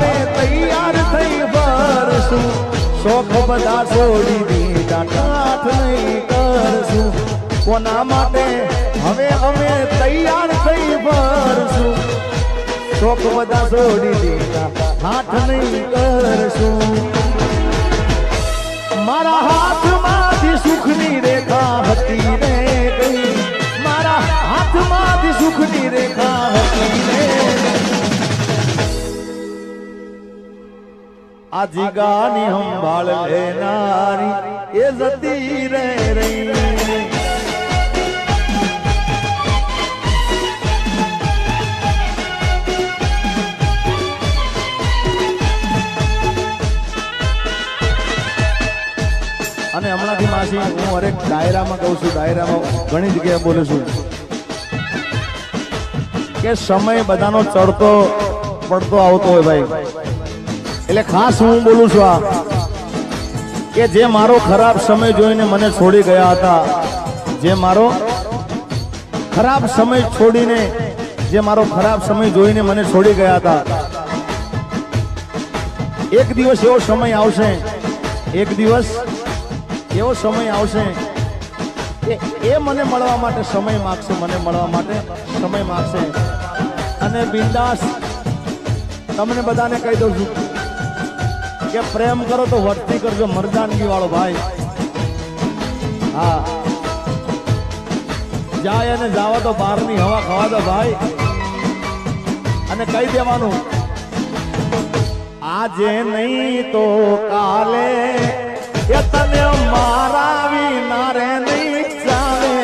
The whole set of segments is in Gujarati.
હવે તૈયાર થઈ ભરશું શોખ બધા છોડી દીધા કાઠ નહીં કરશું કોના માટે હવે અમે તૈયાર થઈ ભરશું શોખ બધા છોડી દીધા હાથ નહીં કરશું મારા હાથમાંથી સુખની રેખા હતી રે ગઈ મારા હાથમાંથી સુખની રેખા હતી રે આ જીગાની સંભાળ લેનારી એ જતી રે રહી અને હમણાંથી માસી હું હરેક ડાયરામાં કહું છું ડાયરામાં ઘણી જગ્યાએ બોલું છું કે સમય બધાનો ચડતો પડતો આવતો હોય ભાઈ એટલે ખાસ હું બોલું છું આ કે જે મારો ખરાબ સમય જોઈને મને છોડી ગયા હતા જે મારો ખરાબ સમય છોડીને જે મારો ખરાબ સમય જોઈને મને છોડી ગયા હતા એક દિવસ એવો સમય આવશે એક દિવસ એવો સમય આવશે કે એ મને મળવા માટે સમય માગશે મને મળવા માટે સમય માગશે અને બિંદાસ તમને બધાને કહી દઉં છું કે પ્રેમ કરો તો વર્તી કરજો મરદાનગી વાળો ભાઈ હા જાય અને જાવા તો બહારની હવા ખાવા દો ભાઈ અને કહી દેવાનું આજે નહીં તો કાલે એ તને મારા વિના રે નહીં ચાલે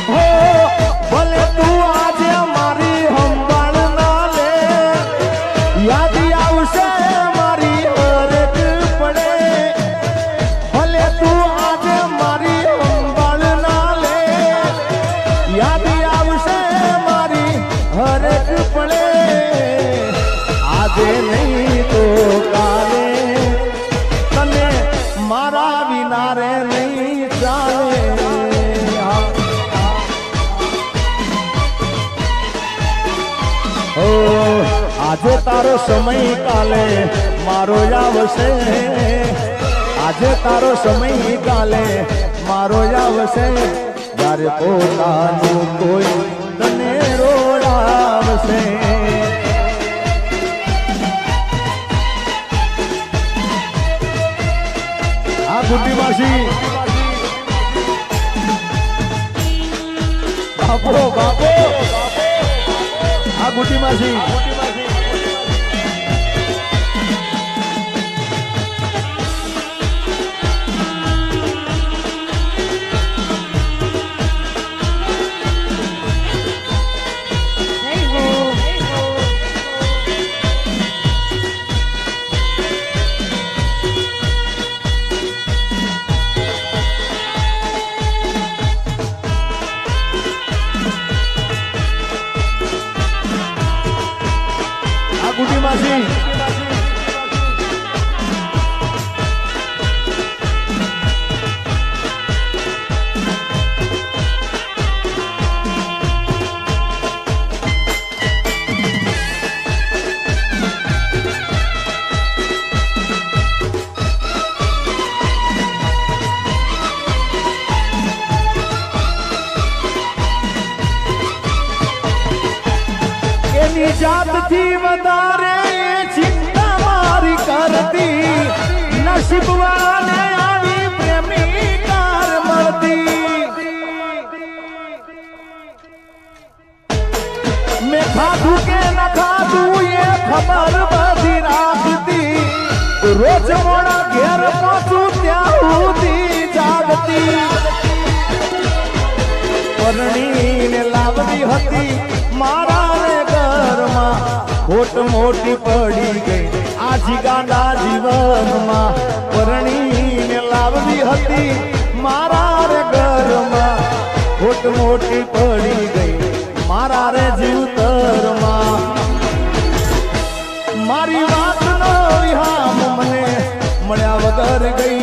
હો ભલે તું આજે મારી સંભાળ ના લે યાદ આવશે મારી હરેક પડે ભલે તું આજે મારી સંભાળ ના લે યાદ આવશે મારી હરેક પડે આજે નહીં તો કાલે તને મારા વિના રે નહીં ચાલે ઓ આજે તારો સમય કાલે મારો આવશે આજે તારો સમય કાલે મારો આવશે જ્યારે પોતાનું કોઈ તને રોડાવશે ગુड्डी मासी बापो बापो गुड्डी मासी गुड्डी मासी जात थी वधारे चिंता मारी करती नसीब वाले आवी प्रेमी कार मरती मैं खाधू के न खाधू ये खबर बधी राखती रोज मोड़ा घेर पहुंचू त्या हुदी जागती परणी ने लावली हती मारा खोट मोटी पड़ी गई आज गांडा जीवन में परणी ने लावली हती मारा रे घर में खोट मोटी पड़ी गई मारा रे जीवतर में मारी बात नो विहाम मने मळ्या वगर गई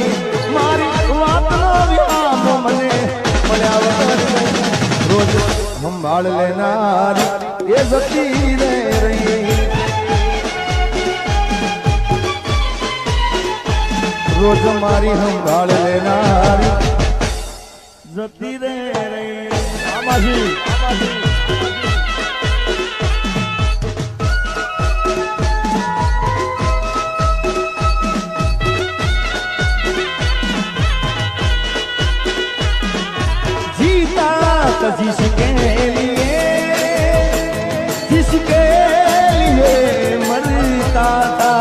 मारी बात नो विहाम मने मळ्या वगर गई रोज સંભાળ લેનાર એ જતી રે રહી રોજ મારી સંભાળ લેનાર જતી રે રહી આમાજી जिसके लिए मरता था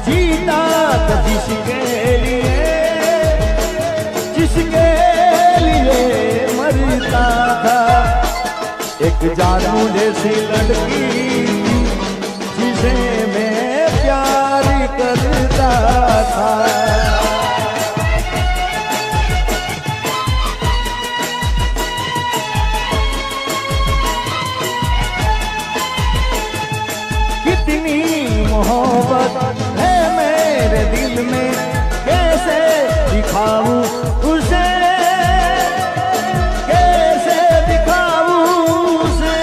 जीता तो जिसके लिए मरता था एक जानू जैसी लड़की जिसे मैं प्यार करता था मोहब्बत है मेरे दिल में कैसे दिखाऊं उसे कैसे दिखाऊं उसे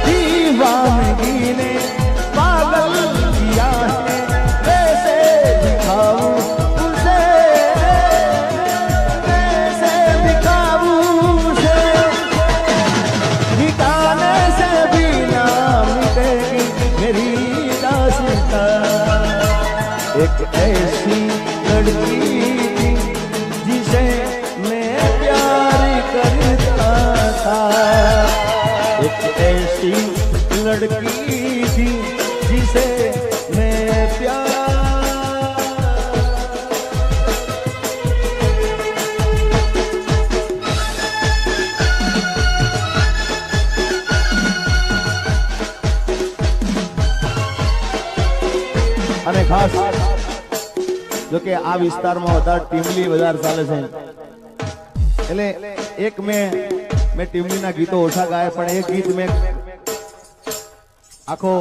दीवानगी ने पागल किया है कैसे दिखाऊं उसे कैसे दिखाऊं उसे ठिकाने से भी ना मिटेगी मेरी दास्तां एक ऐसी लड़की थी जिसे मैं प्यार करता था एक ऐसी लड़की थी जिसे मैं प्यार અને ખાસ જો કે આ વિસ્તારમાં વધારે ટીમલી વધારે ચાલે છે એટલે એક મેં ટીમલીના ગીતો ઓછા ગાય પણ એક ગીત મેં આખો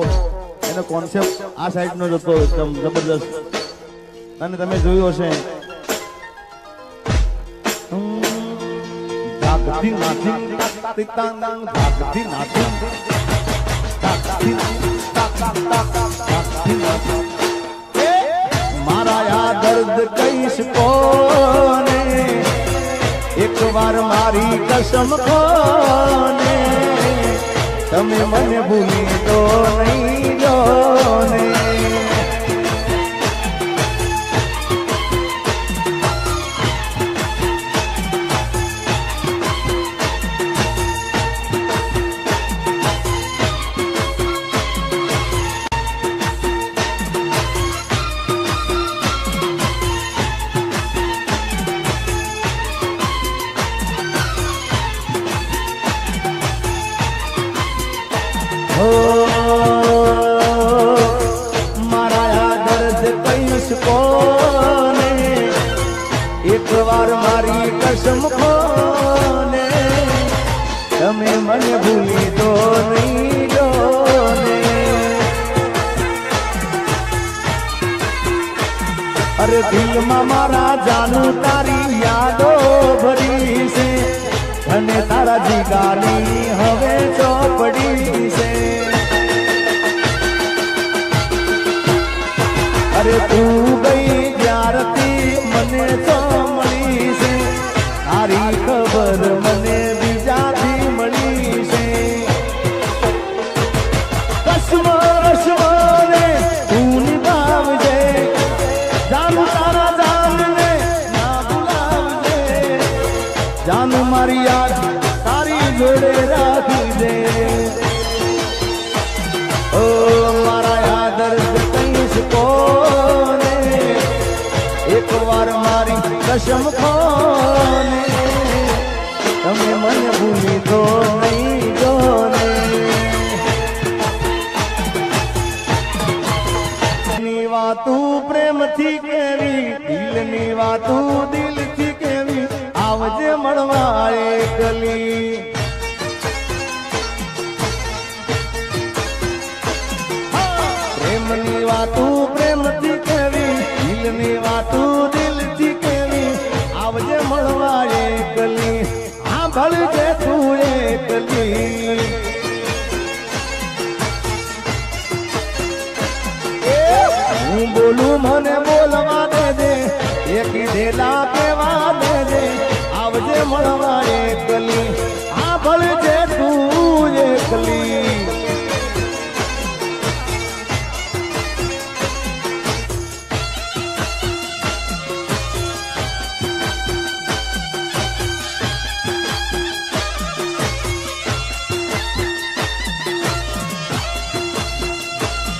એનો કોન્સેપ્ટ આ સાઈડનો જ હતો એકદમ જબરદસ્ત અને તમે જોયું હશે ધાકધી નાથી તિતાંગ ધાકધી નાથી મારા આ દર્દ કહીશ કોને એક વાર મારી કસમ કોને તમે મને ભૂલી દો નહીં દો ને મારા દર્દ કહીશ કોને એક વાર મારી કસમ કોને તમે મને ભૂલી દો નહીં દો ને અરે દિલમાં મારા જાનું તારી યાદો ભરી છે અને તારા જીગાની હવે ચોપડી છે અરે તું ગઈ જ્યારથી મને તો મળી છે તારી ખબર મને બીજાથી મળી છે કસમો રસમો ને તું નિભાવજે જાનું તારા જાનને ના ભૂલાવજે જાનું મારી યાદ તારી જોડે રાખજે ઓ મારા યાદ દર્દ કહીશ કોને એક વાર મારી કસમ કોને તમે મને ભૂલી દો નહીં દો ને દિલની વાતું પ્રેમથી કેવી દિલની વાતું દિલથી કેવી આવજે મળવા એકલી પ્રેમની વાતું પ્રેમથી કેવી દિલની વાતું દિલથી કેવી આવજે મળવા એકલી સાંભળ છે તું એકલી હું બોલું મને બોલવા દે એક દેલા કેવા દે આવજે મળવા એકલી આ ભળ છે તું એકલી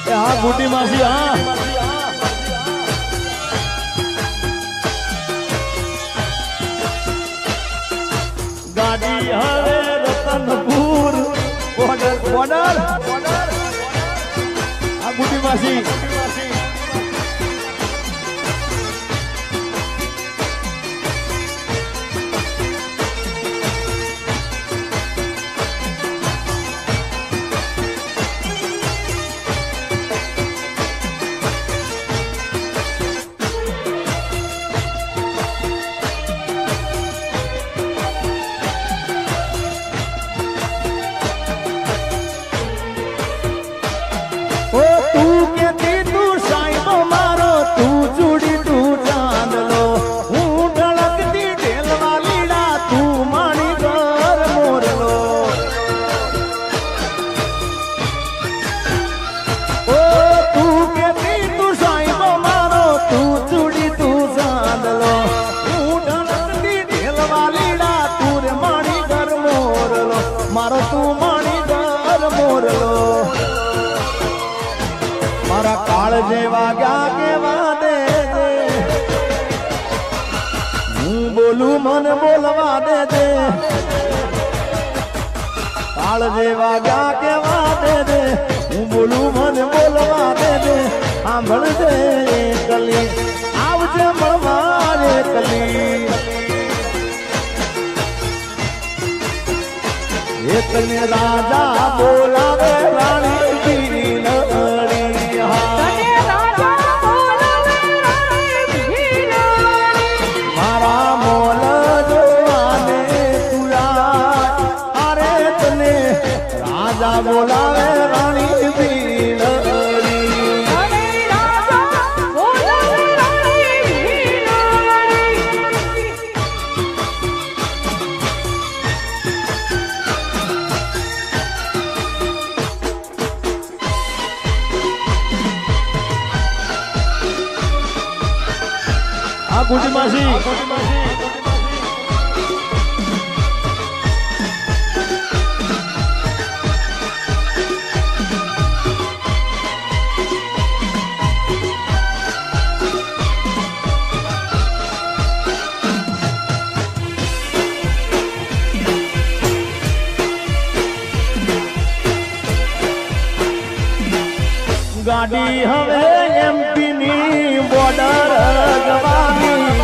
હા બુટી માસી હા ગાડી હવે રતનપુર બોર્ડર આ બુટી માસી મારો તું માણી દર મોરલો મારા કાળ જેવા ગયા કેવા દે હું બોલું મને બોલવા દે કાળ જેવા ગયા કેવા દે હું બોલું મને બોલવા દે સાંભળ દે કલી આવજે મળવા રે કલી એકને રાજા બોલાવે રાણી પીરી લડી મારા મોલ જોવાને તુરા અરે તને રાજા બોલાવે રાણી પીરી ગુડી માસી ગાડી હવે એમપી ની બોર્ડર જવાની